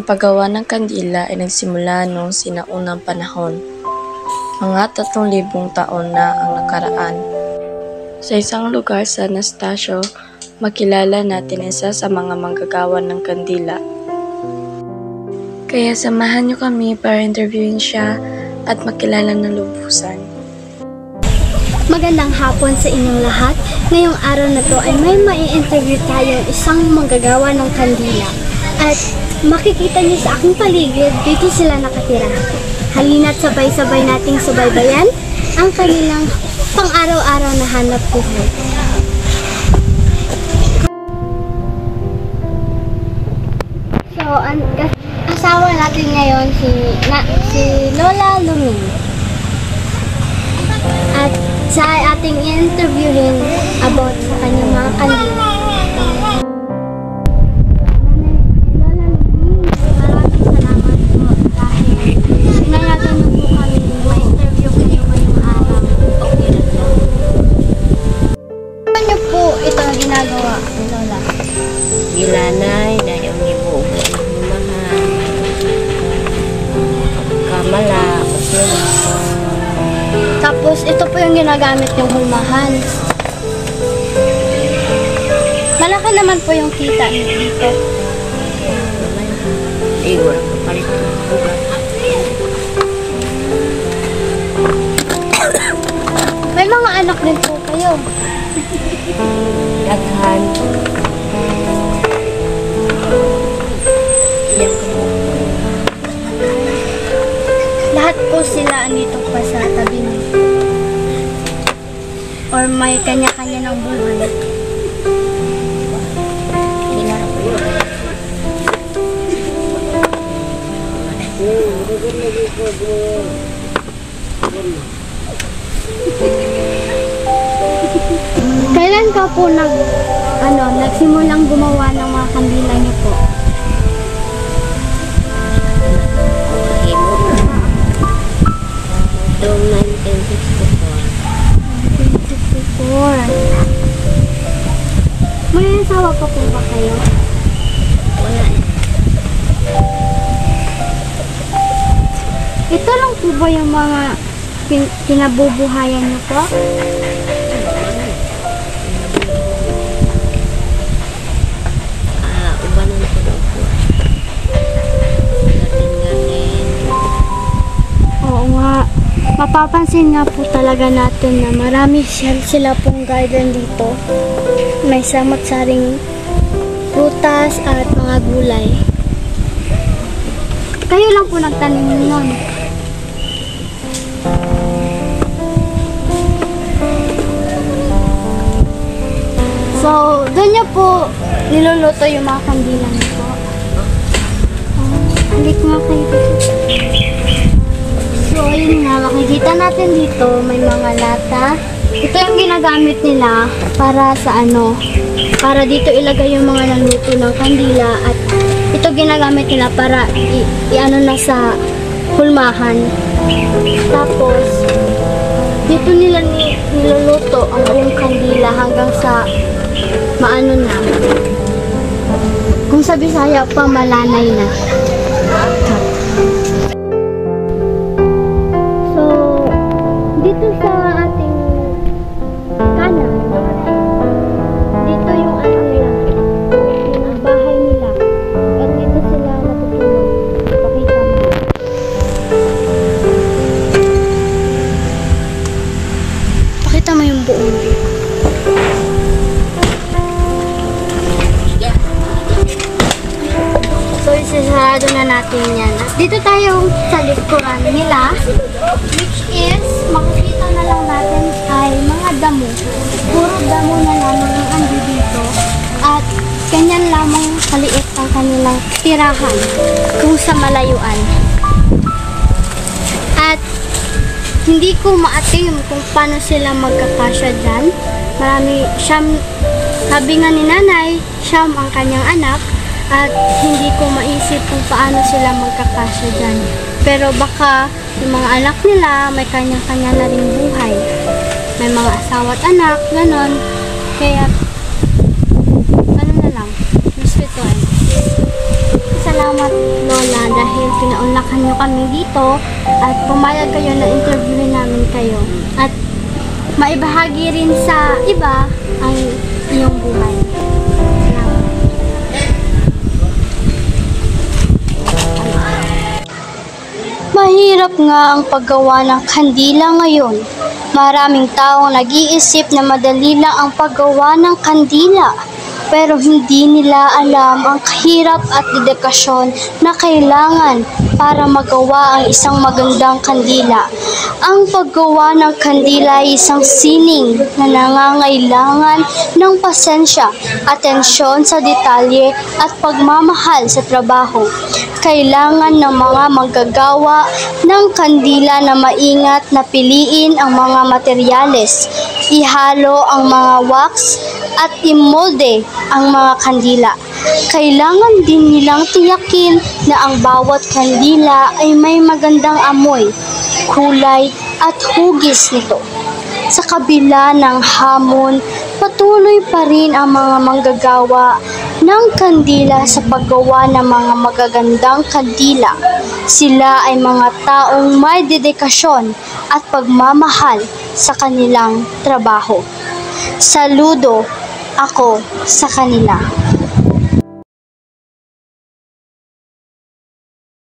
paggawa ng kandila ay nagsimula noong sinaunang panahon. Mga 3,000 taon na ang nakaraan. Sa isang lugar sa Anastasio, makilala natin isa sa mga manggagawa ng kandila. Kaya samahan niyo kami para interviewin siya at makilala ng lubusan. Magandang hapon sa inyong lahat. Ngayong araw na to ay may mai-interview tayong isang manggagawa ng kandila. At makikita niyo sa aking paligid, dito sila nakatira. Halina't sabay-sabay nating subaybayan ang kanilang pang-araw-araw na hanap buhay. So, ang asawa natin ngayon si Lola Luming. At siya ating interviewin about sa kanyang mga kandila. Lola Luming, maraming salamat po dahil pinayagan niyo po kami ma-interview ko niyo ngayong araw. Okay na po. Ano po ito ang ginagawa ni Lola? Gilanay na yung ibubo ng mahal. Kamala, Tapos ito po yung ginagamit yung hulmahan. Malaki naman po yung kita niyo dito. iwan kapalit ng bugat. May mga anak din po kayo. Daghan. Iyak ko. Lahat po sila andito pa sa tabi niyo. Or may kanya-kanya ng buhay. Hinarap ko yun. Kailan ka po nagsimulang gumawa ng mga kandila niyo po? Mahimot na. Noong 1964. May asawa pa po ba kayo? Wala na. Ito lang po ba yung mga kinabubuhayan niyo po? Ubanan ko daw po. Gatin-gatin. Oo nga. Mapapansin nga po talaga natin na marami sila pong garden dito. May samot-saring prutas at mga gulay. Kayo lang po nagtanim nun. So, doon niyo po niluluto yung mga kandila niyo po. Halik nga kayo dito. So, ayun nga, makikita natin dito, may mga lata. Ito yung ginagamit nila para sa para dito ilagay yung mga naluto ng kandila at ito ginagamit nila para na sa hulmahan. Tapos, dito nila niluluto ang buong kandila hanggang sa maano na. Kung sa Bisaya pa, malanay na. Dito sa ating kanan, dito yung nila, yung bahay nila. At dito sila natutulog. Pakita mo. Pakita mo yung buong. So, isasarado na natin yan. At dito tayo sa likuran nila, which is, makikita na lang natin ay mga damo. Puro damo na lamang ang andi dito. At ganyan lamang kaliit ang kanilang tirahan kung sa malayuan. At hindi ko maatim kung paano sila magkakasya dyan. Sabi nga ni nanay, Siyam ang kanyang anak. At hindi ko maisip kung paano sila magkakasya dyan. Pero baka yung mga anak nila may kanya-kanya na rin buhay. May mga asawa at anak, ganon. Kaya, ano na lang, respetuhan. Isa salamat, Lola, dahil pinaunlakan niyo kami dito at pumayag kayo na interviewin namin kayo. At maibahagi rin sa iba ang iyong buhay. Salamat. Mahirap nga ang paggawa ng kandila ngayon. Maraming taong nag-iisip na madali lang ang paggawa ng kandila. Pero hindi nila alam ang kahirap at dedikasyon na kailangan para magawa ang isang magandang kandila. Ang paggawa ng kandila ay isang sining na nangangailangan ng pasensya, atensyon sa detalye at pagmamahal sa trabaho. Kailangan ng mga manggagawa ng kandila na maingat na piliin ang mga materyales, ihalo ang mga wax at imolde ang mga kandila. Kailangan din nilang tiyakin na ang bawat kandila ay may magandang amoy, kulay at hugis nito. Sa kabila ng hamon, patuloy pa rin ang mga manggagawa ng kandila sa paggawa ng mga magagandang kandila. Sila ay mga taong may dedikasyon at pagmamahal sa kanilang trabaho. Saludo ako sa kanila.